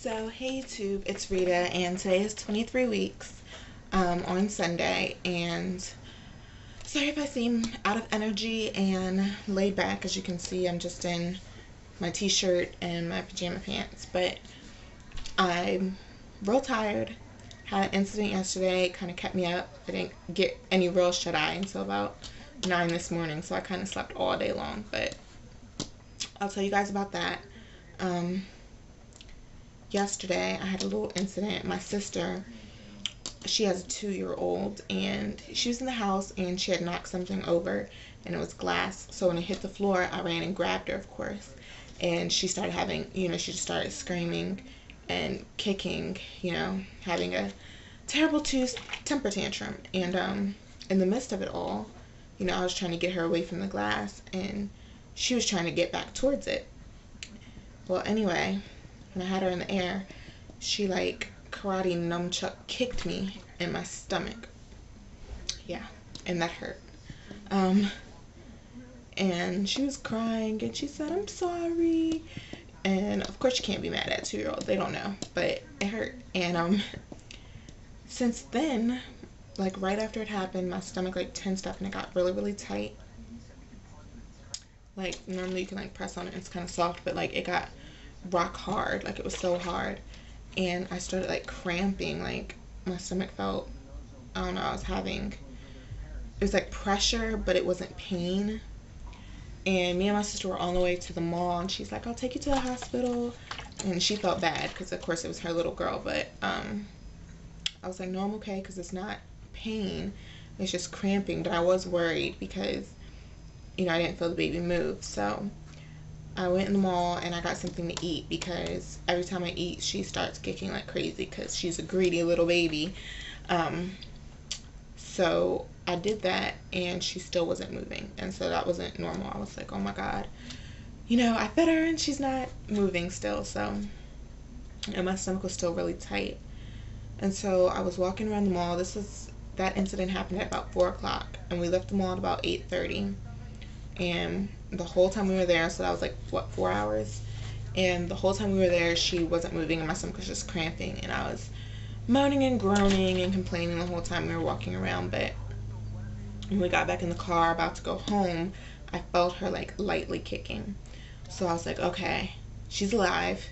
So, hey YouTube, it's Rita, and today is 23 weeks on Sunday, and sorry if I seem out of energy and laid back. As you can see, I'm just in my t-shirt and my pajama pants, but I'm real tired. Had an incident yesterday, kind of kept me up. I didn't get any real shut-eye until about 9 this morning, so I kind of slept all day long, but I'll tell you guys about that. Yesterday I had a little incident. My sister, she has a 2-year-old, and she was in the house and she had knocked something over, and it was glass. So when it hit the floor, I ran and grabbed her, of course, and she started having, she just started screaming and kicking, having a terrible temper tantrum. And in the midst of it all, I was trying to get her away from the glass, and she was trying to get back towards it. Well, anyway, when I had her in the air, she karate nunchuck kicked me in my stomach. Yeah, and that hurt. And she was crying, and she said, "I'm sorry." And of course you can't be mad at a 2-year-old. They don't know, but it hurt. And since then, right after it happened, my stomach tensed up and it got really, really tight. Normally you can press on it and it's kind of soft, but it got rock hard. It was so hard, and I started cramping. My stomach felt, I don't know, it was pressure, but it wasn't pain. And me and my sister were on the way to the mall, and she's like, "I'll take you to the hospital." And she felt bad because of course it was her little girl, but I was like, "No, I'm okay," because it's not pain, it's just cramping. But I was worried because I didn't feel the baby move. So I went in the mall and I got something to eat, because every time I eat she starts kicking like crazy because she's a greedy little baby. So I did that and she still wasn't moving, and so that wasn't normal. I was like, oh my god, I fed her and she's not moving still. So, and my stomach was still really tight. And so I was walking around the mall. That incident happened at about 4 o'clock, and we left the mall at about 8:30. And the whole time we were there, so that was 4 hours, and the whole time we were there she wasn't moving and my stomach was just cramping, and I was moaning and groaning and complaining the whole time we were walking around. But when we got back in the car about to go home, I felt her lightly kicking. So I was like, okay, she's alive,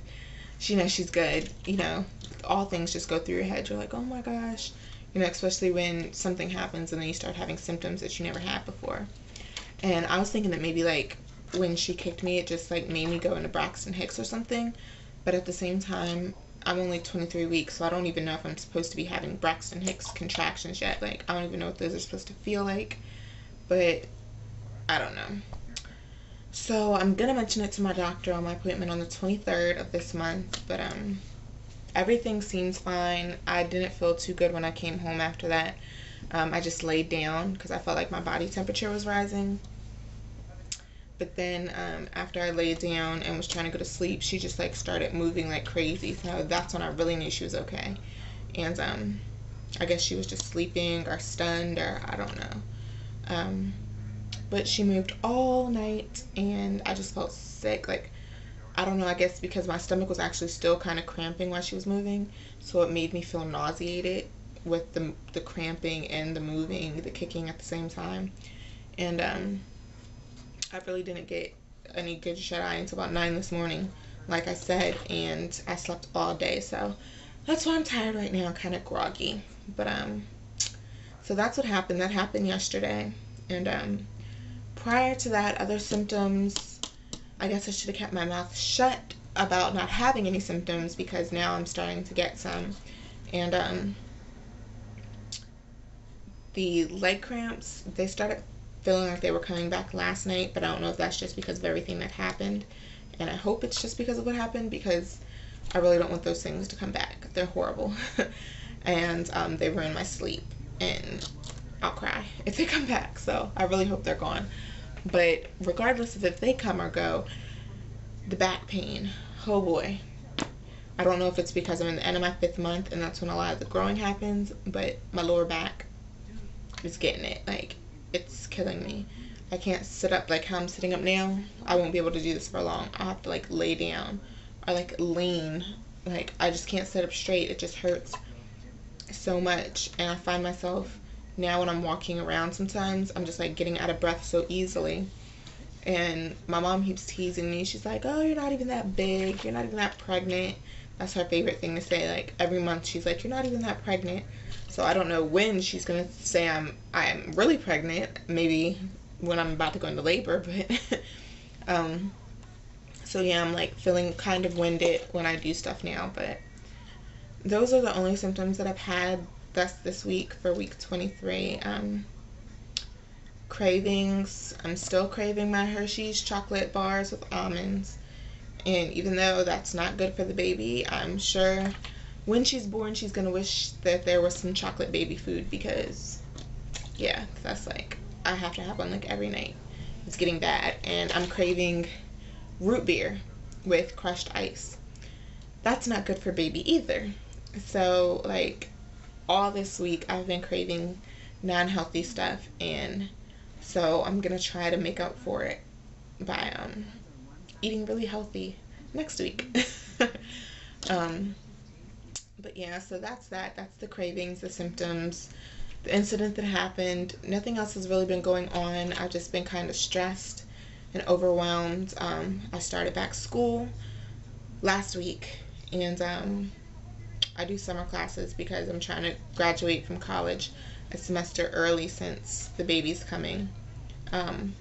she's good. All things just go through your head. You're like, oh my gosh, especially when something happens and then you start having symptoms that you never had before. And I was thinking that maybe when she kicked me, it just made me go into Braxton Hicks or something. But at the same time, I'm only 23 weeks, so I don't even know if I'm supposed to be having Braxton Hicks contractions yet. I don't even know what those are supposed to feel like. But I don't know. So I'm gonna mention it to my doctor on my appointment on the 23rd of this month. But everything seems fine. I didn't feel too good when I came home after that. I just laid down because I felt like my body temperature was rising. But then after I laid down and was trying to go to sleep, she just started moving like crazy. So that's when I really knew she was okay. And I guess she was just sleeping or stunned, or I don't know. But she moved all night and I just felt sick. I don't know, I guess because my stomach was actually still kind of cramping while she was moving, so it made me feel nauseated with the cramping and the moving, the kicking at the same time. And I really didn't get any good shut-eye until about 9 this morning, like I said, and I slept all day. So that's why I'm tired right now, kind of groggy. But so that's what happened. That happened yesterday. And prior to that, other symptoms, I guess I should have kept my mouth shut about not having any symptoms, because now I'm starting to get some. And the leg cramps, they started feeling like they were coming back last night, but I don't know if that's just because of everything that happened, and I hope it's just because of what happened, because I really don't want those things to come back. They're horrible. And they ruin my sleep, and I'll cry if they come back, so I really hope they're gone. But regardless of if they come or go, the back pain, oh boy. I don't know if it's because I'm in the end of my 5th month and that's when a lot of the growing happens, but my lower back is getting it. It's killing me. I can't sit up like how I'm sitting up now. I won't be able to do this for long. I'll have to lay down or lean Like, I just can't sit up straight. It just hurts so much. And I find myself now when I'm walking around sometimes, I'm just like getting out of breath so easily. And my mom keeps teasing me. She's like, oh, you're not even that big. You're not even that pregnant. That's her favorite thing to say. Like, every month she's like, you're not even that pregnant. So I don't know when she's going to say I'm really pregnant. Maybe when I'm about to go into labor. But, so yeah, I'm like feeling kind of winded when I do stuff now. But those are the only symptoms that I've had this week for week 23. Cravings. I'm still craving my Hershey's chocolate bars with almonds. And even though that's not good for the baby, I'm sure when she's born, she's going to wish that there was some chocolate baby food because, yeah, that's like, I have to have one like every night. It's getting bad. And I'm craving root beer with crushed ice. That's not good for baby either. So, like, all this week I've been craving non-healthy stuff, and so I'm going to try to make up for it by eating really healthy next week. But yeah, so that's that. That's the cravings, the symptoms, the incident that happened. Nothing else has really been going on. I've just been kind of stressed and overwhelmed. I started back school last week, and I do summer classes because I'm trying to graduate from college a semester early since the baby's coming. And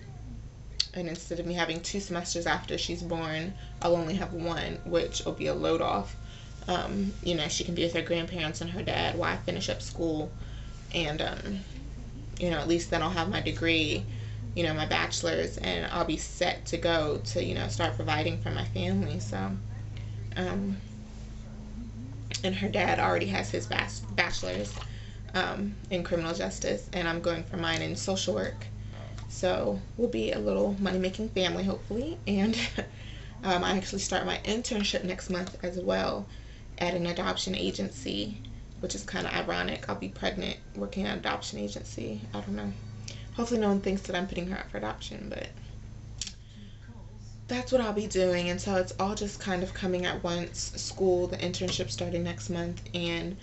instead of me having 2 semesters after she's born, I'll only have 1, which will be a load off. You know, she can be with her grandparents and her dad while I finish up school. And, you know, at least then I'll have my degree, you know, my bachelor's, and I'll be set to go to, you know, start providing for my family. So, and her dad already has his bachelor's in criminal justice, and I'm going for mine in social work. So we'll be a little money-making family, hopefully. And I actually start my internship next month as well at an adoption agency, which is kind of ironic. I'll be pregnant working at an adoption agency. I don't know. Hopefully no one thinks that I'm putting her up for adoption, but that's what I'll be doing. And so it's all just kind of coming at once. School, the internship starting next month, and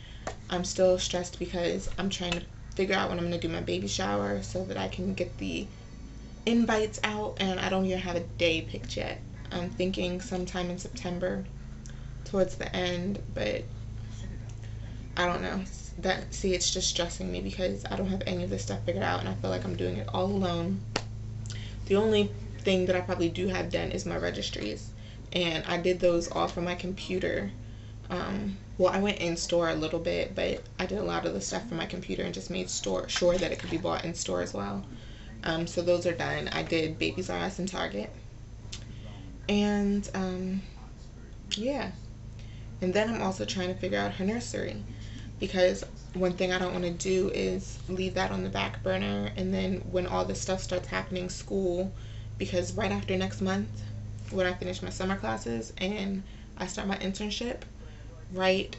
I'm still stressed because I'm trying to figure out when I'm going to do my baby shower so that I can get the invites out, and I don't even have a day picked yet. I'm thinking sometime in September towards the end, but I don't know. It's just stressing me because I don't have any of this stuff figured out, and I feel like I'm doing it all alone. The only thing that I probably do have done is my registries, and I did those all from my computer. Well, I went in store a little bit, but I did a lot of the stuff from my computer and just made sure that it could be bought in store as well. So those are done. I did Babies R Us in Target. And, yeah. And then I'm also trying to figure out her nursery, because one thing I don't want to do is leave that on the back burner, and then when all this stuff starts happening, school, because right after next month, when I finish my summer classes and I start my internship, right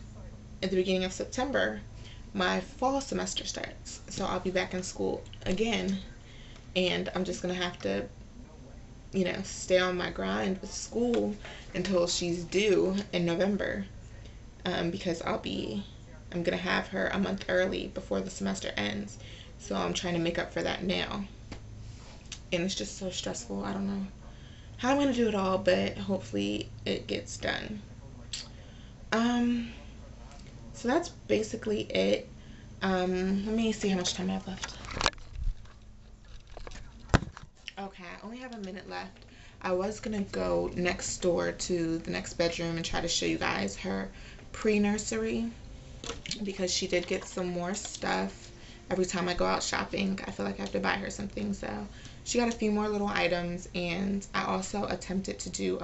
at the beginning of September, my fall semester starts. So I'll be back in school again, and I'm just going to have to, you know, stay on my grind with school until she's due in November, because I'm going to have her a month early before the semester ends. So I'm trying to make up for that now. And it's just so stressful. I don't know how I'm going to do it all, but hopefully it gets done. So that's basically it. Let me see how much time I have left. Okay, I only have a minute left. I was gonna go next door to the next bedroom and try to show you guys her pre-nursery, because she did get some more stuff. Every time I go out shopping, I feel like I have to buy her something, so she got a few more little items. And I also attempted to do,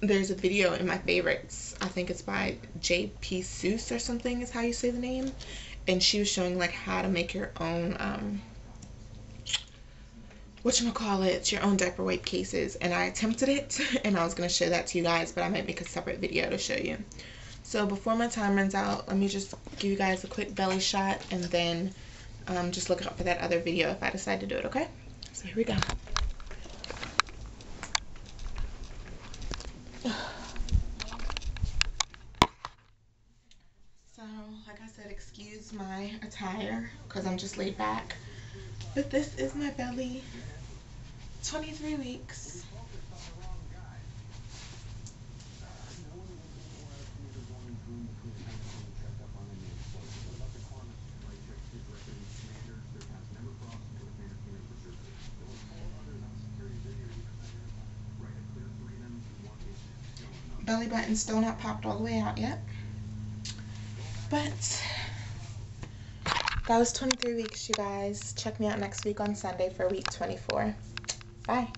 there's a video in my favorites, I think it's by J.P. Seuss or something is how you say the name, and she was showing like how to make your own, whatchamacallit, your own diaper wipe cases, and I attempted it, and I was going to show that to you guys, but I might make a separate video to show you. So before my time runs out, let me just give you guys a quick belly shot, and then just look out for that other video if I decide to do it, okay? So here we go. excuse my attire because I'm just laid back. But this is my belly. 23 weeks. Belly button's still not popped all the way out yet. But that was 23 weeks, you guys. Check me out next week on Sunday for week 24. Bye.